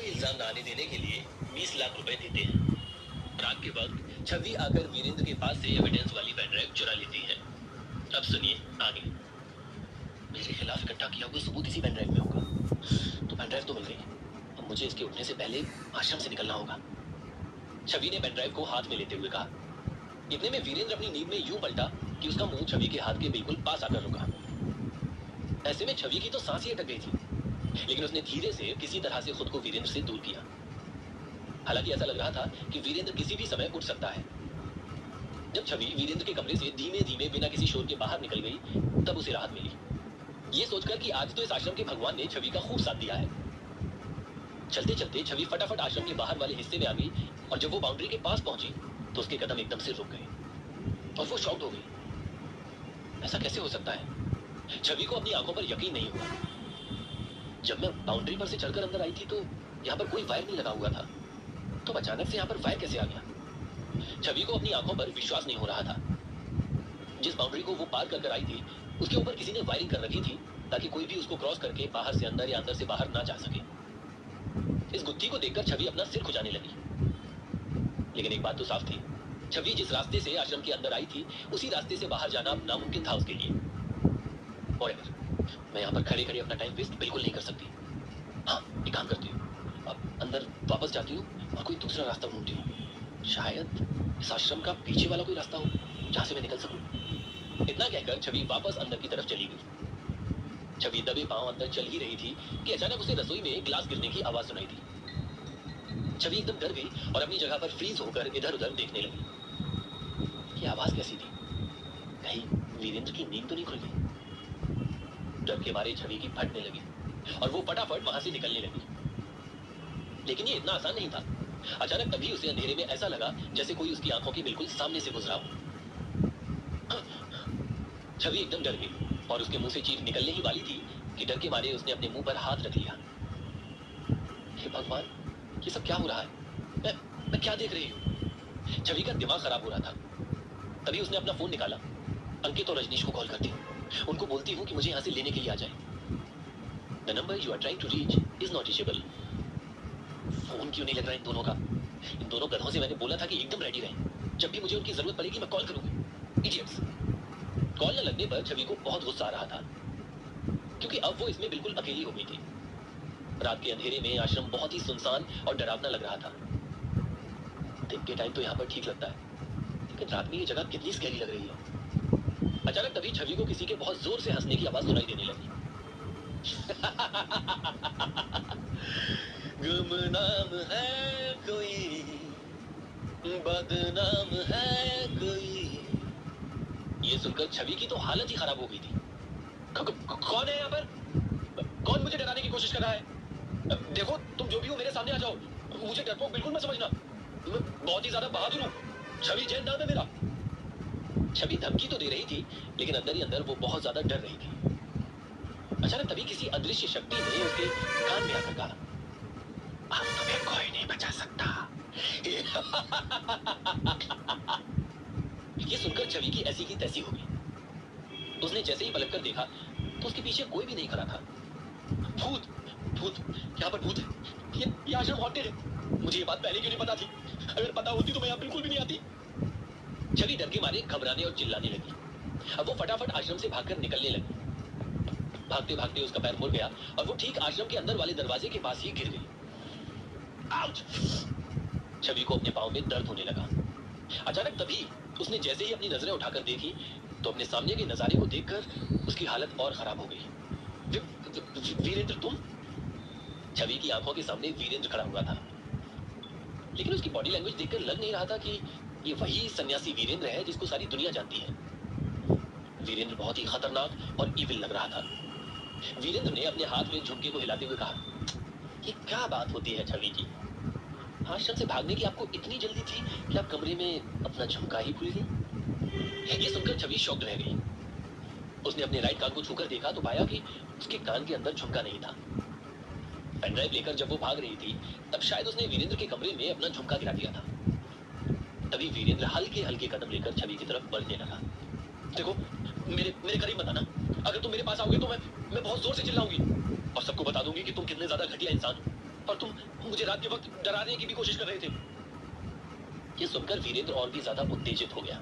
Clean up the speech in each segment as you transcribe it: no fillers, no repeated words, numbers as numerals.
कोई इल्जाम न आने देने के लिए 20 लाख रुपए देते हैं। रात के वक्त छवि आकर वीरेंद्र के पास से एविडेंस वाली पेन ड्राइव चुरा लेती है। अब सुनिए आगे। मेरे खिलाफ इकट्ठा किया हुआ सबूत इसी पेन ड्राइव में होगा। तो पेन ड्राइव तो मिल गई, अब मुझे इसके उठने से पहले आश्रम से निकलना होगा। छवि ने पेन ड्राइव को हाथ में लेते हुए कहा। इतने में वीरेंद्र अपनी नींद में यूं पलटा कि उसका मुंह छवि के हाथ के बिल्कुल पास आकर रुका। ऐसे में छवि की तो सांस ही अटक गई थी, लेकिन उसने धीरे से किसी तरह से खुद को वीरेंद्र से दूर किया। हालांकि ऐसा लग रहा था कि वीरेंद्र किसी भी समय उठ सकता है। जब छवि वीरेंद्र के कमरे से धीमे धीमे बिना किसी शोर के बाहर निकल गई, तब उसे राहत मिली, ये सोचकर कि आज तो इस आश्रम के भगवान ने छवि का खूब साथ दिया है। चलते चलते छवि फटाफट आश्रम के बाहर वाले हिस्से में आ गई, और जब वो बाउंड्री के पास पहुंची तो उसके कदम एकदम से रुक गए और वो शॉक्ड हो गई। ऐसा कैसे हो सकता है? छवि को अपनी आंखों पर यकीन नहीं हुआ। जब मैं बाउंड्री पर से चढ़कर अंदर आई थी तो यहाँ पर कोई वायर नहीं लगा हुआ था, तो अचानक से यहाँ पर वायर कैसे आ गया? छवि को अपनी आंखों पर विश्वास नहीं हो रहा था। जिस बाउंड्री को वो पार कर आई थी उसके ऊपर किसी ने वायरिंग कर रखी थी, ताकि कोई भी उसको क्रॉस करके बाहर से अंदर या अंदर से बाहर ना जा सके। इस गुत्थी को देखकर छवि अपना सिर खुजाने लगी। लेकिन एक बात तो साफ थी, छवि जिस रास्ते से आश्रम के अंदर आई थी उसी रास्ते से बाहर जाना नामुमकिन था उसके लिए। और मैं यहाँ पर खड़े खड़े अपना टाइम वेस्ट बिल्कुल नहीं कर सकती। हाँ, एक काम करती हूँ, अब अंदर वापस जाती हूँ और कोई दूसरा रास्ता ढूंढती हूँ। शायद इस आश्रम का पीछे वाला कोई रास्ता हो जहाँ से मैं निकल सकूं। इतना कहकर छवि वापस अंदर की तरफ चली गई। छवि दबे पांव अंदर चल ही रही थी कि अचानक उसे रसोई में ग्लास गिरने की आवाज सुनाई दी। छवि एकदम डर गई और अपनी जगह पर फ्रीज होकर इधर उधर देखने लगी। ये आवाज कैसी थी? कहीं वीरेंद्र की नींद तो नहीं खुल गई? डर के मारे छवि की फटने लगी और वो फटाफट वहां से निकलने लगी। लेकिन ये इतना आसान नहीं था। अचानक तभी उसे अंधेरे में ऐसा लगा जैसे कोई उसकी आंखों के बिल्कुल सामने से गुजरा हो। छवि एकदम डर गई और उसके मुंह से चीख निकलने ही वाली थी कि डर के मारे उसने अपने मुंह पर हाथ रख लिया। हे भगवान, ये सब क्या हो रहा है? मैं क्या देख रही हूँ? छवि का दिमाग खराब हो रहा था। तभी उसने अपना फोन निकाला। अंकित और रजनीश को कॉल करती हूँ, उनको बोलती हूँ कि मुझे यहाँ से लेने के लिए आ जाए। The number you are trying to reach is not reachable. Phone क्यों नहीं लग रहा इन दोनों का? इन दोनों गधों से मैंने बोला था कि एकदम रेडी रहें, जब भी मुझे उनकी जरूरत पड़ेगी मैं कॉल करूंगी। इडियट्स। कॉल न लगने पर छवि को बहुत गुस्सा आ रहा था, क्योंकि अब वो इसमें बिल्कुल अकेली हो गई थी। रात के अंधेरे में आश्रम बहुत ही सुनसान और डरावना लग रहा था। दिन के टाइम तो यहाँ पर ठीक लगता है, लेकिन रात में ये जगह कितनी स्कैरी लग रही है। अचानक तभी छवि को किसी के बहुत जोर से हंसने की आवाज सुनाई देने लगी। गुमनाम है कोई, बदनाम है कोई। ये सुनकर छवि की तो हालत ही खराब हो गई थी। कौन है यहाँ पर? कौन मुझे डराने की कोशिश कर रहा है? देखो, तुम जो भी हो मेरे सामने आ जाओ। मुझे डरपोक बिल्कुल मत समझना, मैं बहुत ही ज्यादा बहादुर हूँ। छवि जैन नाम है मेरा। छवि धमकी तो दे रही थी, लेकिन अंदर ही अंदर वो बहुत ज्यादा डर रही थी। अचानक तभी किसी अदृश्य शक्ति ने उसके कान में आकर कहा, अब तुम्हें कोई नहीं बचा सकता। ये सुनकर छवि की ऐसी की तैसी हो गई। उसने जैसे ही पलटकर देखा तो उसके पीछे कोई भी नहीं खड़ा था। भूत, भूत, यहाँ पर भूत है। ये आश्रम हॉन्टेड है। मुझे ये बात पहले क्यों नहीं पता थी? अगर पता होती तो मैं यहाँ बिल्कुल भी नहीं आती। छवि डर के मारे घबराने और चिल्लाने लगी। अब वो फटाफट आश्रम से भागकर निकलने लगी। भागते भागते उसका पैर मुड़ गया और वो ठीक आश्रम के अंदर वाले दरवाजे के पास ही गिर गई। आउच! छवि को अपने पांव में दर्द होने लगा। अचानक तभी उसने जैसे ही अपनी नजरें उठाकर देखी तो अपने सामने के नजारे को देखकर उसकी हालत और खराब हो गई। वीरेंद्र, तुम? छवि की आंखों के सामने वीरेंद्र खड़ा हुआ था, लेकिन उसकी बॉडी लैंग्वेज देखकर लग नहीं रहा था कि ये वही सन्यासी वीरेंद्र है जिसको सारी दुनिया जानती है। वीरेंद्र बहुत ही खतरनाक और इविल लग रहा था। वीरेंद्र ने अपने हाथ में झुमके को हिलाते हुए कहा, ये क्या बात होती है छवि जी? आश्रम से भागने की आपको इतनी जल्दी थी कि आप कमरे में अपना झुमका ही भूल गई? ये सुनकर छवि शॉक्ड रह गई। उसने अपने राइट कान को छूकर देखा तो पाया कि उसके कान के अंदर झुमका नहीं था। पेनड्राइव लेकर जब वो भाग रही थी तब शायद उसने वीरेंद्र के कमरे में अपना झुमका गिरा दिया था। तभी वीरेंद्र हल्के हल्के कदम लेकर छवि की तरफ बढ़ने लगा। देखो, मेरे करीब मत आना। अगर तुम मेरे पास आओगे तो मैं बहुत जोर से चिल्लाऊंगी और सबको बता दूंगी कि तुम कितने ज्यादा घटिया इंसान हो। और तुम मुझे रात के वक्त डराने की भी कोशिश कर रहे थे। ये सुनकर वीरेंद्र और भी ज्यादा उत्तेजित हो गया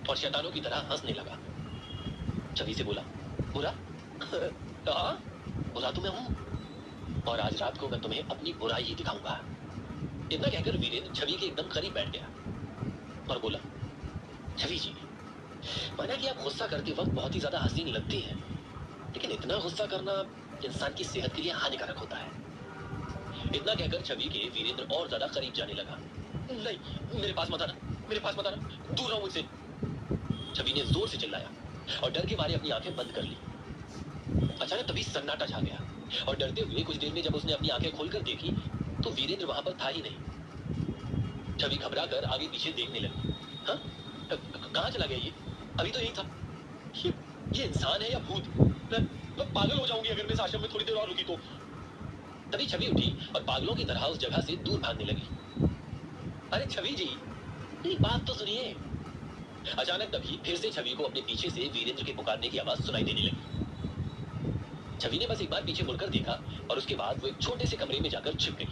और शैतानों की तरह हंसने लगा। छवि से बोला, बुरा? हाँ, बुरा तो मैं हूं, और आज रात को मैं तुम्हें अपनी बुराई ही दिखाऊंगा। इतना कहकर वीरेंद्र छवि के एकदम करीब बैठ गया और बोला, छवि जी, माना कि आप गुस्सा करते वक्त बहुत ही ज्यादा हसीन लगती हैं, लेकिन इतना गुस्सा करना इंसान की सेहत के लिए हानिकारक होता है। इतना कहकर छवि के वीरेंद्र और ज्यादा करीब जाने लगा। नहीं, मेरे पास मत आना, मेरे पास मत आना, दूर रहो मुझसे। छवि ने जोर से चिल्लाया और डर के मारे अपनी आंखें बंद कर ली। अचानक तभी सन्नाटा छा गया और डरते हुए कुछ देर में जब उसने अपनी आंखें खोलकर देखी तो वीरेंद्र वहां पर था ही नहीं। छवि घबरा कर आगे पीछे देखने लगी। हाँ, कहाँ चला गया ये? अभी तो यही था। ये इंसान है या भूत? मैं पागल हो जाऊंगी अगर मैं इस आश्रम में थोड़ी देर और रुकी तो। तभी छवि उठी और पागलों की तरह उस जगह से दूर भागने लगी। अरे छवि जी, मेरी बात तो सुनिए। अचानक तभी फिर से छवि को अपने पीछे से वीरेंद्र के पुकारने की आवाज सुनाई देने लगी। छवि ने बस एक बार पीछे मुड़कर देखा और उसके बाद वो एक छोटे से कमरे में जाकर छिप गई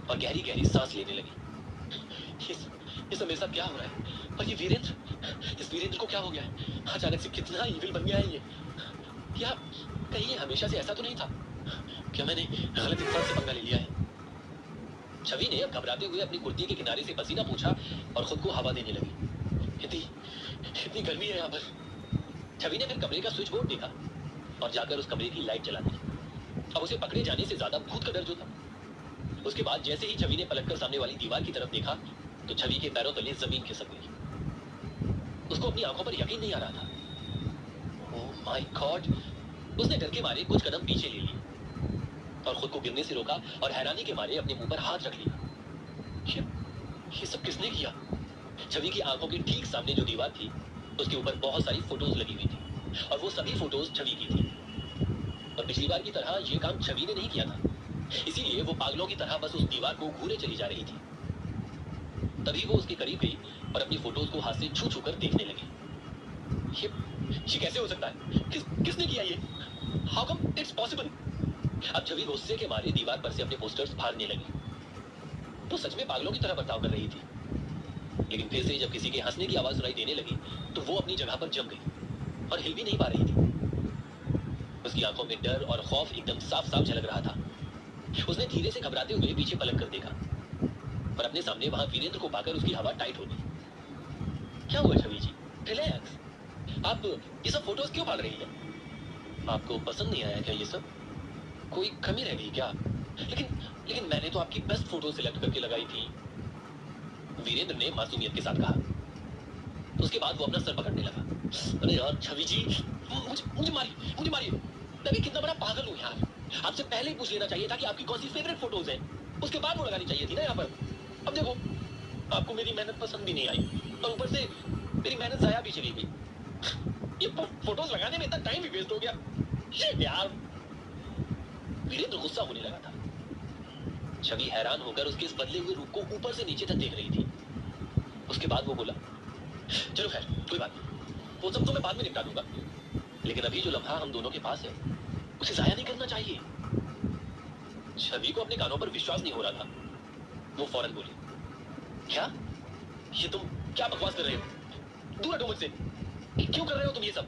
और गहरी गहरी सांस लेने लगी। ये सब मेरे साथ क्या हो रहा है? और ये वीरेंद्र, इस वीरेंद्र को क्या हो गया है? अचानक से कितना इविल बन गया है ये। क्या कहीं ये हमेशा से ऐसा तो नहीं था? क्या मैंने गलत इंसान से पंगा ले लिया है? छवि ने अब घबराते हुए अपनी कुर्ती के किनारे से पसीना पूछा और खुद को हवा देने लगी। इतनी गर्मी है यहाँ पर। छवि ने फिर कमरे का स्विच बोर्ड देखा और जाकर उस कमरे की लाइट जला दी। अब उसे पकड़े जाने से ज्यादा भूत का डर जो था। उसके बाद जैसे ही छवि ने पलटकर सामने वाली दीवार की तरफ देखा तो छवि के पैरों तले जमीन खिसक गई। उसको अपनी आंखों पर यकीन नहीं आ रहा था। Oh my God! उसने डर के मारे कुछ कदम पीछे ले लिए और खुद को गिरने से रोका और हैरानी के मारे अपने मुंह पर हाथ रख लिया। ये सब किसने किया? छवि की आंखों के ठीक सामने जो दीवार थी उसके ऊपर बहुत सारी फोटोज लगी हुई थी और वो सभी फोटोज छवि की थी। और पिछली बार की तरह ये काम छवि ने नहीं किया था, इसीलिए वो पागलों की तरह बस उस दीवार को घूरे चली जा रही थी। तभी वो उसके करीब गई और अपनी फोटोज को हाथ से छू छू कर देखने लगी। ये कैसे हो सकता है? किसने किया ये? How come it's possible? अब छवि गुस्से के मारे दीवार पर से अपने पोस्टर्स फाड़ने लगी। वो सच में पागलों की तरह बर्ताव कर रही थी, लेकिन फिर से जब किसी के हंसने की आवाज सुनाई देने लगी तो वो अपनी जगह पर जम गई और हिल भी नहीं पा रही थी। उसकी आंखों में डर और खौफ एकदम साफ साफ झलक रहा था। उसने धीरे से घबराते हुए पीछे पलट कर देखा और अपने सामने वहां वीरेंद्र को पाकर उसकी हवा टाइट हो गई। क्या हुआ छवि जी? रिलैक्स। आप ये सब फोटोज क्यों फाड़ रही हैं? आपको पसंद नहीं आया क्या ये सब? कोई कमी रह गई क्या? लेकिन मैंने तो आपकी बेस्ट फोटो सिलेक्ट करके लगाई थी, वीरेंद्र ने मासूमियत के साथ कहा। उसके बाद वो अपना सर पकड़ने लगा। अरे यार छवि जी, मुझे मारिए। मैं भी कितना बड़ा पागल हूँ यार। आपसे पहले ही पूछ लेना चाहिए था कि आपकी कौन सी फेवरेट फोटोज हैं, उसके बाद वो लगानी चाहिए थी ना यहाँ पर। अब देखो, आपको मेरी मेहनत पसंद भी नहीं आई और ऊपर से मेरी मेहनत जाया भी चली गई। ये फोटोज लगाने में इतना टाइम भी वेस्ट हो गया। शिट यार! वीरेंद्र गुस्सा होने लगा था। छवि हैरान होकर उसके इस बदले हुए रूप को ऊपर से नीचे तक देख रही थी। उसके बाद वो बोला, चलो खैर कोई बात नहीं, वो सब तो मैं बाद में निपटा दूंगा, लेकिन अभी जो लम्हा हम दोनों के पास है उसे जाया नहीं करना चाहिए। छवि को अपने कानों पर विश्वास नहीं हो रहा था। वो फौरन बोली, क्या? ये तुम क्या बकवास कर रहे हो? दूर हटो मुझसे। क्यों कर रहे हो तुम ये सब?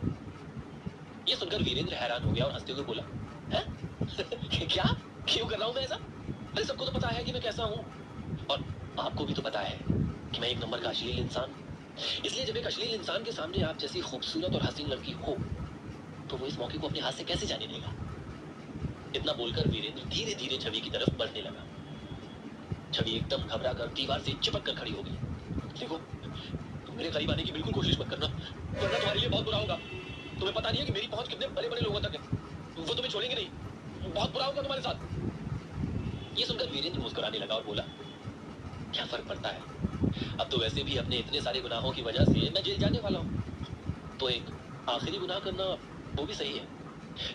ये सुनकर वीरेंद्र हैरान हो गया और हंसते हुए बोला, है? क्या? क्यों कर रहा हूं मैं ऐसा? अरे सबको तो पता है कि मैं कैसा हूं, और आपको भी तो पता है कि मैं एक नंबर का अश्लील इंसान। इसलिए जब एक अश्लील इंसान के सामने आप जैसी खूबसूरत और हसीन लड़की हो तो वो इस मौके को अपने हाथ से कैसे जाने देगा? इतना बोलकर वीरेंद्र धीरे धीरे छवि की तरफ बढ़ने लगा। छवि एकदम घबरा कर दीवार से चिपक कर खड़ी हो गई। देखो, तुम मेरे करीब आने की बिल्कुल कोशिश मत करना, वरना तुम्हारे लिए बहुत बुरा होगा। तुम्हें पता नहीं है कि मेरी पहुंच कितने बड़े बड़े लोगों तक है। वो तुम्हें छोड़ेंगे नहीं, बहुत बुरा होगा तुम्हारे साथ। ये सुनकर वीरेंद्र मुस्कुराने लगा और बोला, क्या फर्क पड़ता है? अब तो वैसे भी अपने इतने सारे गुनाहों की वजह से मैं जेल जाने वाला हूँ, तो एक आखिरी गुनाह करना वो भी सही है।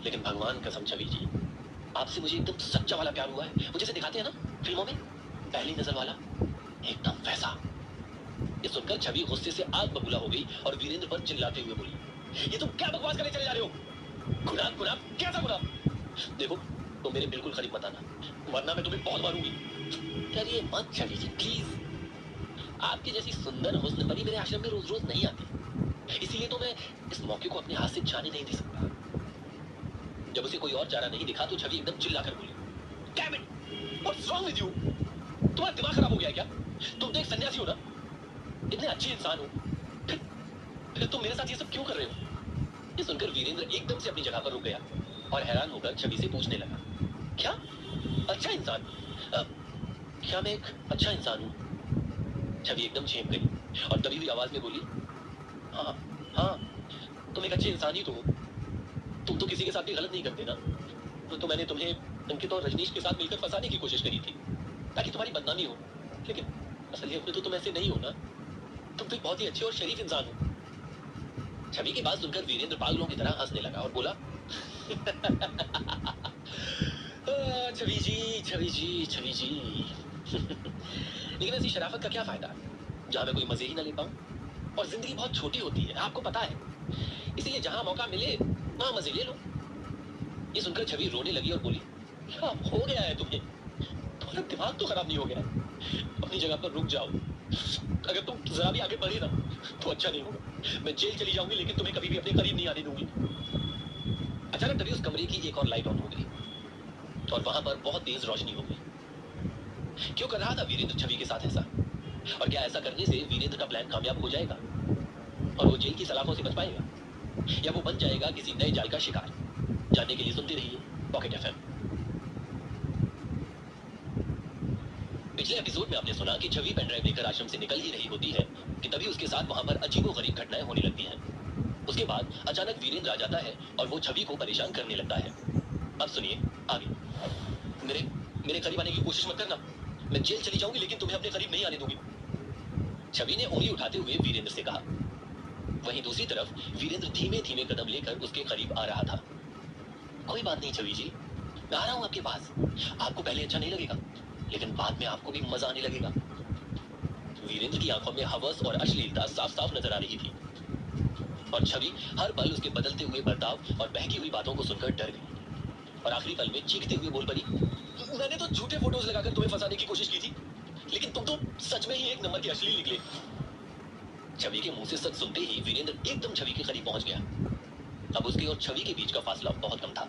लेकिन भगवान कसम छवि जी, आपसे मुझे एकदम सच्चा वाला प्यार हुआ है। वो जैसे दिखाते हैं ना फिल्मों में, पहली नजर वाला, एकदम वैसा। ये सुनकर छवि गुस्से से आग बबूला हो गई और वीरेंद्र पर चिल्लाते हुए बोली, ये तुम क्या बकवास करने चले जा रहे हो? गुनाह? कैसा गुनाह? देखो, तो मेरे बिल्कुल करीब मत आना, वरना मैं तुम्हें बहुत मारूंगी। करिए मत छवि जी प्लीज। आपकी जैसी सुंदर हुस्न परी मेरे आश्रम में रोज रोज नहीं आती, इसीलिए तो मैं इस मौके को अपने हाथ से जाने नहीं दे सकता। जब उसे कोई और चारा नहीं दिखा तो छवि एकदम चिल्लाकर बोली, damn it, what's wrong with you? तुम्हारा दिमाग खराब हो गया है क्या? तुम तो एक सन्यासी हो ना, इतने अच्छे इंसान हो, फिर तुम मेरे साथ ये सब क्यों कर रहे हो? ये सुनकर वीरेंद्र एकदम से अपनी जगह पर रुक गया और हैरान होकर छवि से पूछने लगा, क्या अच्छा इंसान? क्या मैं एक अच्छा इंसान हूँ? छवि एकदम चेप गई और दबी हुई आवाज में बोली, हाँ हाँ, तुम एक अच्छे इंसान ही तो हो। तुम तो किसी के साथ भी गलत नहीं करते ना। तो मैंने तुम्हें अंकित और रजनीश के साथ मिलकर फंसाने की कोशिश करी थी ताकि तुम्हारी बदनामी हो, लेकिन असलियत में तो तुम ऐसे नहीं हो ना। तुम तो एक बहुत ही अच्छे और शरीफ इंसान हो। छवि की बात सुनकर वीरेंद्र पागलों की तरह हंसने लगा और बोला, छवि जी, छवि जी, छवि जी। लेकिन ऐसी शराफत का क्या फायदा जहां मैं कोई मजे ही ना ले पाऊं? और जिंदगी बहुत छोटी होती है, आपको पता है, इसीलिए जहां मौका मिले वहां मजे ले लो। ये सुनकर छवि रोने लगी और बोली, क्या हो गया है तुम्हें? तुम्हारा दिमाग तो खराब नहीं हो गया है? अपनी जगह पर रुक जाओ। अगर तुम जरा भी आगे बढ़े ना तो अच्छा नहीं होगा। मैं जेल चली जाऊंगी लेकिन तुम्हें कभी भी अपने करीब नहीं आने दूंगी। अचानक तभी उस कमरे की एक और लाइट ऑन हो गई और वहां पर बहुत तेज रोशनी हो गई। क्यों कर रहा था वीरेंद्र छवि के साथ ऐसा? और क्या ऐसा करने से वीरेंद्र का प्लान कामयाब हो जाएगा और वो जेल की सलाखों से बच पाएगा, या वो बन जाएगा किसी नए जाल का शिकार? जानने के लिए सुनते रहिए पॉकेट एफएम। पिछले एपिसोड में आपने सुना कि छवि पेनड्राइव लेकर आश्रम से निकल ही रही होती है कि तभी उसके साथ वहां पर अजीबोगरीब घटनाएं होने लगती हैं। उसके बाद अचानक वीरेंद्र आ जाता है और वो छवि को परेशान करने लगता है। अब सुनिए आगे। मेरे मेरे करीब आने की कोशिश मत करना। मैं जेल चली जाऊंगी लेकिन तुम्हें अपने करीब नहीं आने दूंगी, छवि ने उंगली उठाते हुए वीरेंद्र से कहा। वहीं दूसरी तरफ वीरेंद्र धीमे धीमे कदम लेकर उसके करीब आ रहा था। कोई बात नहीं छवि जी, मैं आ रहा हूं आपके पास। आपको पहले अच्छा नहीं लगेगा लेकिन बाद में आपको भी मजा आने लगेगा। वीरेंद्र की आंखों में हवस और अश्लीलता साफ साफ नजर आ रही थी और छवि हर पल उसके बदलते हुए बर्ताव और बहकी हुई बातों को सुनकर डर गई और आखिरी पल में चीखते हुए बोल पड़ी, मैंने तो झूठे फोटोज लगाकर तुम्हें फंसाने की कोशिश की थी, लेकिन तुम तो सच में ही एक नंबर के अश्लील निकले। छवि के मुंह से सच सुनते ही वीरेंद्र एकदम छवि के करीब पहुंच गया। अब उसके और छवि के बीच का फासला बहुत कम था।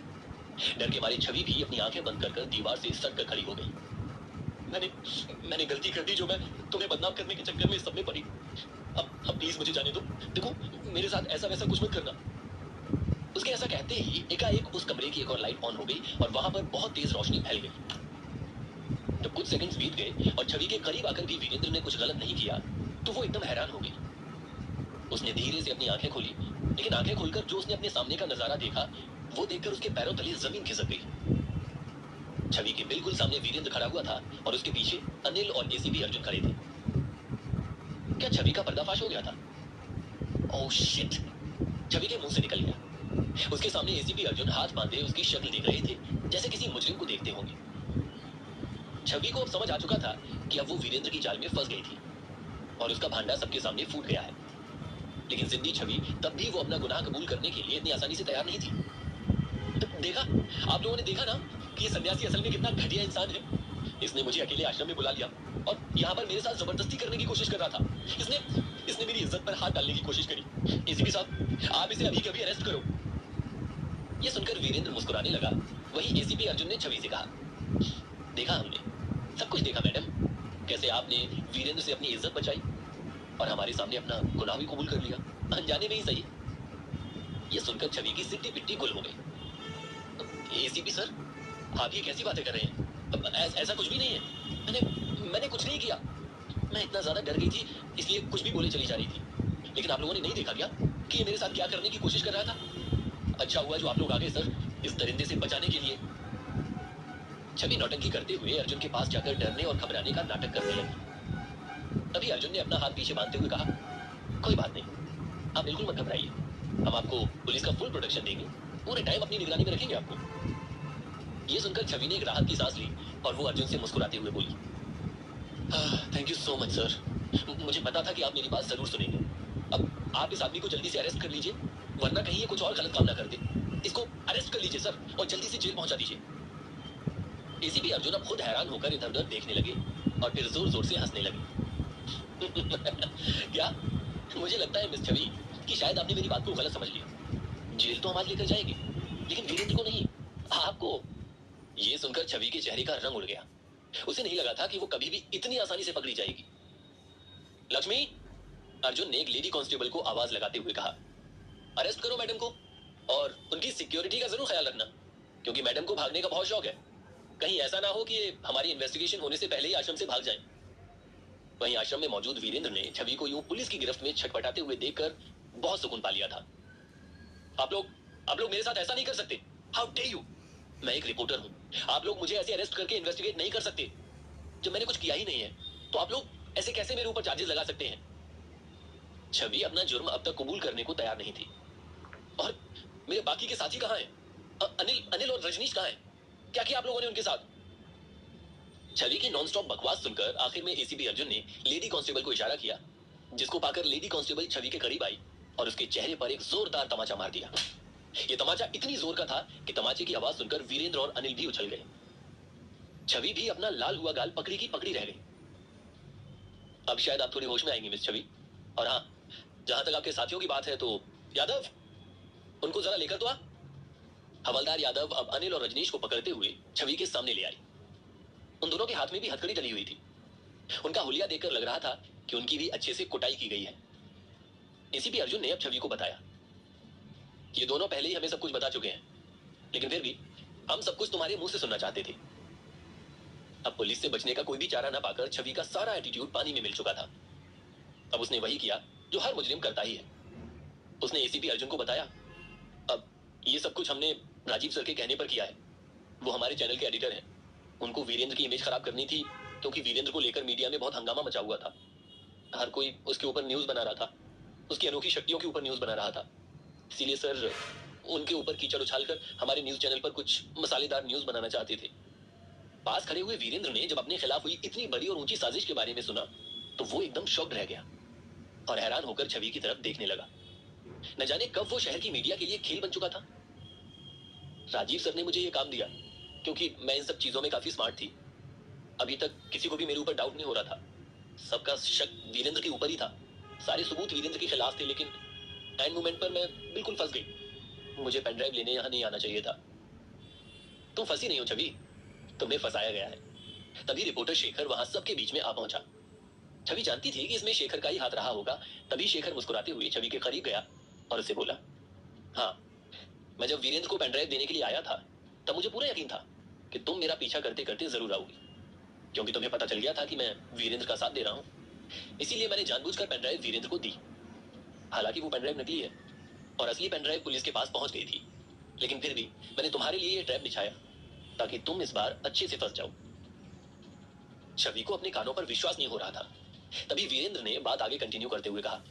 डर के मारे छवि भी अपनी आंखें बंद कर दीवार से सट कर खड़ी हो गई। मैंने गलती कर दी जो मैं तुम्हें बदनाम करने के चक्कर में सब में पड़ी। अब प्लीज मुझे जाने दो। देखो मेरे साथ ऐसा वैसा कुछ मत करना। उसके ऐसा कहते ही एकाएक उस कमरे की एक और लाइट ऑन हो गई और वहां पर बहुत तेज रोशनी फैल गई। जब कुछ सेकंड्स बीत गए और छवि के करीब आकर भी वीरेंद्र ने कुछ गलत नहीं किया तो वो एकदम हैरान हो गई। उसने धीरे से अपनी आंखें खोली, लेकिन आंखें खोलकर जो उसने अपने सामने का नजारा देखा वो देखकर उसके पैरों तले जमीन खिसक गई। छवि के बिल्कुल सामने वीरेंद्र खड़ा हुआ था और उसके पीछे अनिल और एसीपी अर्जुन खड़े थे। क्या छवि का पर्दाफाश हो गया था? ओह शिट, छवि के मुंह से निकल गया। उसके सामने एसीपी अर्जुन हाथ बांधे उसकी शक्ल देख रहे थे जैसे किसी मुजरिम को देखते होंगे। छवि को अब समझ आ चुका था कि अब वो वीरेंद्र की जाल में फंस गई थी और उसका भांडा सबके सामने फूट गया है। लेकिन जिंदी छवि तब भी वो अपना गुनाह कबूल करने के लिए इतनी आसानी से तैयार नहीं थी। देखा, आप लोगों ने देखा ना कि ये सन्यासी असल में कितना घटिया इंसान है। इसने मुझे अकेले आश्रम में बुला लिया और यहाँ पर मेरे साथ जबरदस्ती करने की कोशिश कर रहा था। इसने इसने मेरी इज्जत पर हाथ डालने की कोशिश करी। एसीपी साहब, आप इसे अभी के अभी अरेस्ट करो। ये सुनकर वीरेंद्र मुस्कुराने लगा। वहीं एसीपी अर्जुन ने छवि से कहा, देखा हमने, सब कुछ देखा मैडम, कैसे आपने वीरेंद्र से अपनी इज्जत बचाई और हमारे सामने अपना गुनाह भी कबूल कर लिया, अनजाने में ही सही। ये सुनकर छवि की सिट्टी पिट्टी गुल हो गई। एसीपी सर, आप ये कैसी बातें कर रहे हैं? ऐसा कुछ भी नहीं है। मैंने कुछ नहीं किया। मैं इतना ज्यादा डर गई थी इसलिए कुछ भी बोले चली जा रही थी। लेकिन आप लोगों ने नहीं देखा क्या कि ये मेरे साथ क्या करने की कोशिश कर रहा था? अच्छा हुआ जो आप लोग आ गए सर, इस दरिंदे से बचाने के लिए। छवि नौटंकी करते हुए अर्जुन के पास जाकर डरने और घबराने का नाटक करने लगी। तभी अर्जुन ने अपना हाथ पीछे बांधते हुए कहा, कोई बात नहीं, आप बिल्कुल मत घबराइए, हम आपको पुलिस का फुल प्रोटेक्शन देंगे, पूरे टाइम अपनी निगरानी में रखेंगे आपको। ये सुनकर छवि ने एक राहत की सांस ली और वो अर्जुन से मुस्कुराते हुए बोली, thank you so much sir, मुझे पता था कि आप मेरी बात जरूर सुनेंगे। अब आप इस आदमी को जल्दी से अरेस्ट कर लीजिए, वरना कहीं ये कुछ और गलत काम ना कर दे। इसको अरेस्ट कर लीजिए सर और जल्दी से जेल पहुंचा दीजिए। एसीपी अर्जुन अब खुद हैरान होकर इधर उधर देखने लगे और फिर जोर जोर से हंसने लगे। क्या? मुझे लगता है मिस छवि कि शायद आपने मेरी बात को गलत समझ लिया। जेल तो हमारे लेकर जाएगी, लेकिन वीरेंद्र को नहीं, आपको। ये सुनकर छवि के चेहरे का रंग उड़ गया। उसे नहीं लगा था कि वो कभी भी इतनी आसानी से पकड़ी जाएगी। लक्ष्मी, अर्जुन ने एक लेडी कांस्टेबल को आवाज लगाते हुए कहा, अरेस्ट करो मैडम को, और उनकी सिक्योरिटी का जरूर ख्याल रखना, क्योंकि मैडम को भागने का बहुत शौक है। कहीं ऐसा ना हो कि हमारी इन्वेस्टिगेशन होने से पहले ही आश्रम से भाग जाएं। वहीं आश्रम में मौजूद वीरेंद्र ने छवि को यूं पुलिस की गिरफ्त में छटपटाते हुए देखकर बहुत सुकून पा लिया था। आप लोग मेरे साथ ऐसा नहीं कर सकते। How day you? मैं एक रिपोर्टर हूं। आप लोग मुझे ऐसे अरेस्ट करके इन्वेस्टिगेट नहीं कर सकते जब मैंने कुछ किया ही नहीं है। तो आप लोग ऐसे कैसे मेरे ऊपर चार्जेस लगा सकते हैं? छवि अपना जुर्म अब तक कबूल करने को तैयार नहीं थी। और मेरे बाकी के साथी कहां हैं? अनिल और रजनीश कहां हैं? क्या किया आप लोगों ने उनके साथ? छवि की नॉनस्टॉप बकवास सुनकर आखिर में एसीपी अर्जुन ने लेडी कांस्टेबल को इशारा किया, जिसको पाकर लेडी कांस्टेबल छवि के करीब आई और उसके चेहरे पर एक जोरदार तमाचा मार दिया। यह तमाचा इतनी जोर का था कि तमाचे की आवाज सुनकर वीरेंद्र और अनिल भी उछल गए। छवि भी अपना लाल हुआ गाल पकड़ी की पकड़ी रह गई। अब शायद आप थोड़ी होश में आएंगी मिस छवि। और हाँ, जहां तक आपके साथियों की बात है तो यादव, उनको जरा लेकर तो आ। हवलदार यादव अब अनिल और रजनीश को पकड़ते हुए छवि के सामने ले आई। उन दोनों के हाथ में भी हथकड़ी डली हुई थी। उनका हुलिया देखकर लग रहा था कि उनकी भी अच्छे से कुटाई की गई है। एसीपी अर्जुन ने अब छवि को बताया, ये दोनों पहले ही हमें सब कुछ बता चुके हैं, लेकिन फिर भी हम सब कुछ तुम्हारे मुंह से सुनना चाहते थे। अब पुलिस से बचने का कोई भी चारा ना पाकर छवि का सारा एटीट्यूड पानी में मिल चुका था। अब उसने वही किया जो हर मुजरिम करता ही है। उसने एसीपी अर्जुन को बताया, अब ये सब कुछ हमने राजीव सर के कहने पर किया है। वो हमारे चैनल के एडिटर हैं। उनको वीरेंद्र की इमेज खराब करनी थी, क्योंकि वीरेंद्र को लेकर मीडिया में बहुत हंगामा मचा हुआ था। हर कोई उसके ऊपर न्यूज बना रहा था, उसकी अनोखी शक्तियों के ऊपर न्यूज बना रहा था। इसीलिए सर उनके ऊपर कीचड़ उछालकर हमारे न्यूज चैनल पर कुछ मसालेदार न्यूज बनाना चाहते थे। पास खड़े हुए वीरेंद्र ने जब अपने खिलाफ हुई इतनी बड़ी और ऊंची साजिश के बारे में सुना तो वो एकदम शॉक्ड रह गया और हैरान होकर छवि की तरफ देखने लगा। न जाने कब वो शहर की मीडिया के लिए खेल बन चुका था। राजीव सर ने मुझे ये काम दिया क्योंकि मैं इन सब चीजों में काफी स्मार्ट थी। अभी तक किसी को भी मेरे ऊपर डाउट नहीं हो रहा था। सबका शक वीरेंद्र के ऊपर ही था। सारे सबूत वीरेंद्र के खिलाफ थे, लेकिन एंड मोमेंट पर मैं बिल्कुल फंस गई। मुझे पेन ड्राइव लेने यहां नहीं आना चाहिए था। तुम फंसी नहीं हो छवि, तुम्हें फंसाया गया है। तभी रिपोर्टर शेखर वहां सबके बीच में आ पहुंचा। छवि जानती थी कि इसमें शेखर का ही हाथ रहा होगा। तभी शेखर मुस्कुराते हुए छवि के करीब गया और उसे बोला, हाँ, मैं जब वीरेंद्र को पेन ड्राइव देने के लिए आया था तब मुझे पूरा यकीन था कि तुम मेरा पीछा करते करते जरूर आओगी, क्योंकि तुम्हें पता चल गया था कि मैं वीरेंद्र का साथ दे रहा हूं। इसीलिए मैंने जानबूझकर पेन ड्राइव वीरेंद्र को दी। हालांकि वो पेन ड्राइव नकली है और असली पेन ड्राइव पुलिस के पास पहुंच गई थी, लेकिन फिर भी मैंने तुम्हारे लिए ये ट्रैप बिछाया ताकि तुम इस बार अच्छे से फंस जाओ। छवि को अपने कानों पर विश्वास नहीं हो रहा था। तभी वीरेंद्र ने बात आगे कंटिन्यू करते हुए कहा,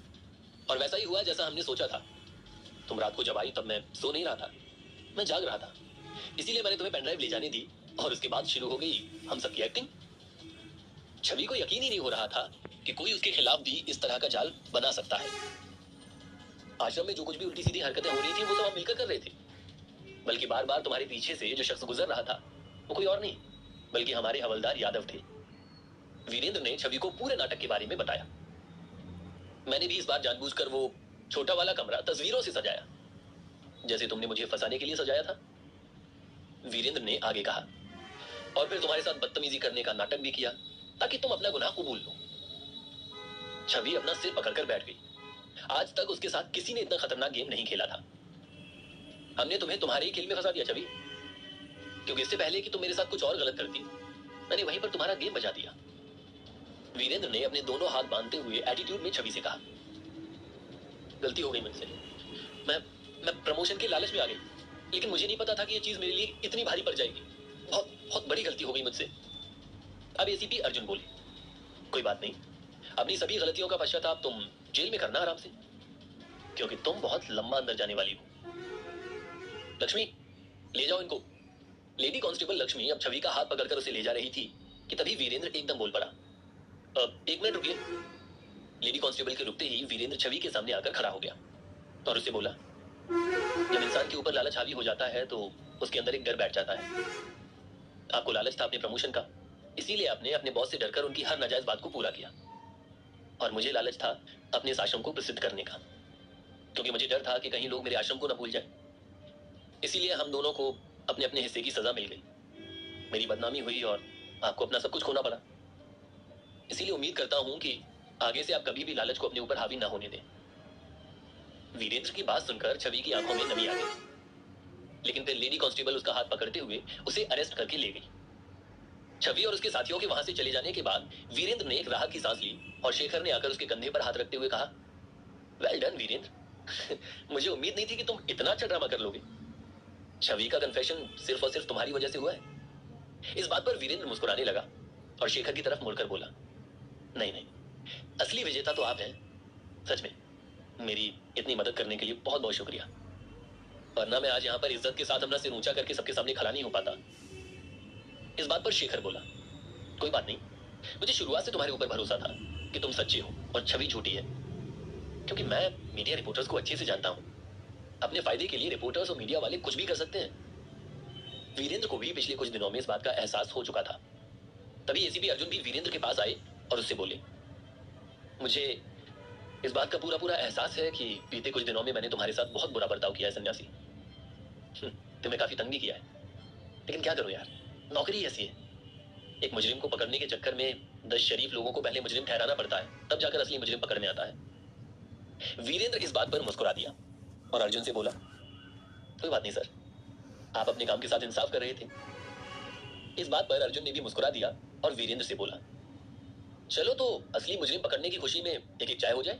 और वैसा ही हुआ जैसा हमने सोचा था। तुम रात को जब आई तब मैं सो नहीं रहा था, मैं जाग रहा था। इसीलिए मैंने तुम्हें पेन ड्राइव ले जाने दी और उसके बाद शुरू हो गई हम सबकी एक्टिंग। छवि को यकीन ही नहीं हो रहा था कि कोई उसके खिलाफ भी इस तरह का जाल बना सकता है। आश्रम में जो कुछ भी उल्टी सीधी हरकतें हो रही थी वो सब हम मिलकर कर रहे थे, बल्कि बार बार तुम्हारे पीछे से जो शख्स गुजर रहा था वो कोई और नहीं बल्कि हमारे हवलदार यादव थे। वीरेंद्र ने छवि को पूरे नाटक के बारे में बताया। मैंने भी इस बार जानबूझकर वो छोटा वाला कमरा तस्वीरों से सजाया, जैसे तुमने मुझे फंसाने के लिए सजाया था। वीरेंद्र ने आगे कहा, और फिर तुम्हारे साथ बदतमीजी करने का नाटक भी किया ताकि तुम अपना गुनाह कबूल लो। छवि अपना सिर पकड़कर बैठ गई। आज तक उसके साथ किसी ने इतना खतरनाक गेम नहीं खेला था। हमने तुम्हें तुम्हारे ही खेल में फंसा दिया छवि, क्योंकि इससे पहले कि तुम मेरे साथ कुछ और गलत करती मैंने वहीं पर तुम्हारा गेम बजा दिया। वीरेंद्र ने अपने दोनों हाथ बांधते हुए एटीट्यूड में छवि से कहा, गलती हो गई मुझसे। मैं मैं प्रमोशन के लालच में आ गई, लेकिन मुझे नहीं पता था कि ये चीज मेरे लिए इतनी भारी पड़ जाएगी। बहुत बहुत बड़ी गलती हो गई मुझसे। अब एसीपी अर्जुन बोले, कोई बात नहीं, अपनी सभी गलतियों का पश्चाताप तुम जेल में करना आराम से, क्योंकि तुम बहुत लंबा अंदर जाने वाली हो। लक्ष्मी, ले जाओ इनको। लेडी कांस्टेबल लक्ष्मी अब छवि का हाथ पकड़कर उसे ले जा रही थी कि तभी वीरेंद्र एकदम बोल पड़ा, एक मिनट रुकिए। लेडी कांस्टेबल के रुकते ही वीरेंद्र छवि के सामने आकर खड़ा हो गया और उसे बोला, जब इंसान के ऊपर लालच हावी हो जाता है तो उसके अंदर एक डर बैठ जाता है। आपको लालच था अपने प्रमोशन का, इसीलिए आपने अपने बॉस से डरकर उनकी हर नाजायज बात को पूरा किया। और मुझे लालच था अपने इस आश्रम को प्रसिद्ध करने का, क्योंकि मुझे डर था कि कहीं लोग मेरे आश्रम को न भूल जाए। इसीलिए हम दोनों को अपने अपने हिस्से की सजा मिल गई। मेरी बदनामी हुई और आपको अपना सब कुछ खोना पड़ा। इसीलिए उम्मीद करता हूं कि आगे से आप कभी भी लालच को अपने ऊपर हावी ना होने दें। वीरेंद्र की बात सुनकर छवि की आंखों में नमी आ गई, लेकिन फिर लेडी कांस्टेबल उसका हाथ पकड़ते हुए उसे अरेस्ट करके ले गई। छवि और उसके साथियों के वहां से चले जाने के बाद वीरेंद्र ने एक राहत की सांस ली और शेखर ने आकर उसके कंधे पर हाथ रखते हुए कहा, वेल डन वीरेंद्र। मुझे उम्मीद नहीं थी कि तुम इतना अच्छा ड्रामा कर लोगे। छवि का कन्फेशन सिर्फ और सिर्फ तुम्हारी वजह से हुआ है। इस बात पर वीरेंद्र मुस्कुराने लगा और शेखर की तरफ मुड़कर बोला, नहीं नहीं, असली विजेता तो आप हैं। सच में मेरी इतनी मदद करने के लिए बहुत बहुत शुक्रिया, वरना मैं आज यहाँ पर इज्जत के साथ अपना सिर ऊंचा करके सबके सामने खड़ा नहीं हो पाता। इस बात पर शेखर बोला, कोई बात नहीं, मुझे शुरुआत से तुम्हारे ऊपर भरोसा था कि तुम सच्चे हो और छवि झूठी है, क्योंकि मैं मीडिया रिपोर्टर्स को अच्छे से जानता हूं। अपने फायदे के लिए रिपोर्टर्स और मीडिया वाले कुछ भी कर सकते हैं। वीरेंद्र को भी पिछले कुछ दिनों में इस बात का एहसास हो चुका था। तभी एसीपी अर्जुन भी वीरेंद्र के पास आए और उससे बोले, मुझे इस बात का पूरा पूरा एहसास है कि बीते कुछ दिनों में मैंने तुम्हारे साथ बहुत बुरा बर्ताव किया है सन्यासी। तुम्हें काफी तंग भी किया है, लेकिन क्या करो यार, नौकरी ऐसी है। एक मुजरिम को पकड़ने के चक्कर में 10 शरीफ लोगों को पहले मुजरिम ठहराना पड़ता है, तब जाकर असली मुजरिम पकड़ में आता है। वीरेंद्र इस बात पर मुस्कुरा दिया और अर्जुन से बोला, कोई बात नहीं सर, आप अपने काम के साथ इंसाफ कर रहे थे। इस बात पर अर्जुन ने भी मुस्कुरा दिया और वीरेंद्र से बोला, चलो तो असली मुजरिम पकड़ने की खुशी में एक एक चाय हो जाए।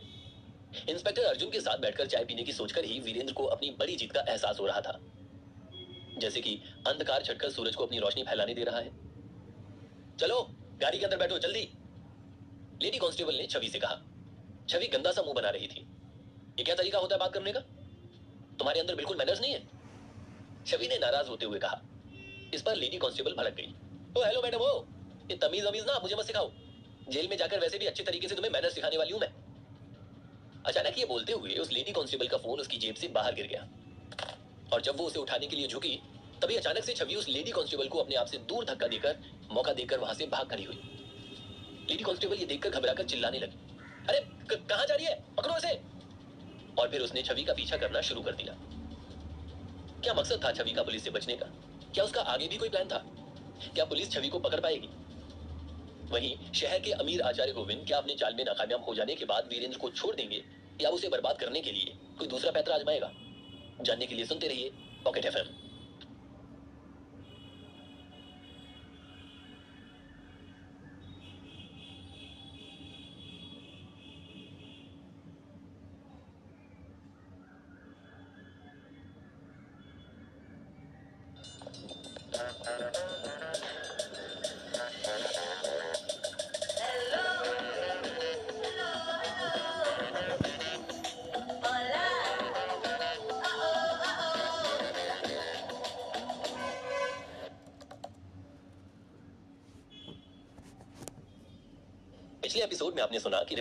इंस्पेक्टर अर्जुन के साथ बैठकर चाय पीने की सोचकर ही वीरेंद्र को अपनी बड़ी जीत का एहसास हो रहा था, जैसे कि अंधकार छटकर सूरज को अपनी रोशनी फैलाने दे रहा है। चलो गाड़ी के अंदर बैठो जल्दी, लेडी कांस्टेबल ने छवि से कहा। छवि गंदा सा मुंह बना रही थी। ये क्या तरीका होता है बात करने का? तुम्हारे अंदर बिल्कुल मैनर्स नहीं है, छवि ने नाराज होते हुए कहा। इस पर लेडी कांस्टेबल भड़क गई। ओ हेलो मैडम, ओ ये तमीज वमीज ना मुझे मत सिखाओ। जेल में जाकर वैसे भी अच्छे तरीके से तुम्हें मैनर्स सिखाने वाली हूं मैं। अचानक ये बोलते हुए उस लेडी कांस्टेबल का फोन उसकी जेब से बाहर गिर गया, और जब वो उसे उठाने के लिए झुकी, तभी अचानक से छवि उस लेडी कांस्टेबल को अपने आप से दूर धक्का देकर मौका देकर वहां से भाग खड़ी हुई। लेडी कांस्टेबल ये देखकर घबराकर चिल्लाने लगी, अरे कहां जा रही है, पकड़ो इसे। और फिर उसने छवि का पीछा करना शुरू कर दिया। क्या मकसद था छवि का पुलिस से बचने का? क्या उसका आगे भी कोई प्लान था? क्या पुलिस छवि को पकड़ पाएगी? वहीं शहर के अमीर आचार्य गोविंद क्या अपने चाल में नाकामयाब हो जाने के बाद वीरेंद्र को छोड़ देंगे, या उसे बर्बाद करने के लिए कोई दूसरा पैंतरा आजमाएगा? जानने के लिए सुनते रहिए पॉकेट एफएम। पिछले एपिसोड में आपने सुना कि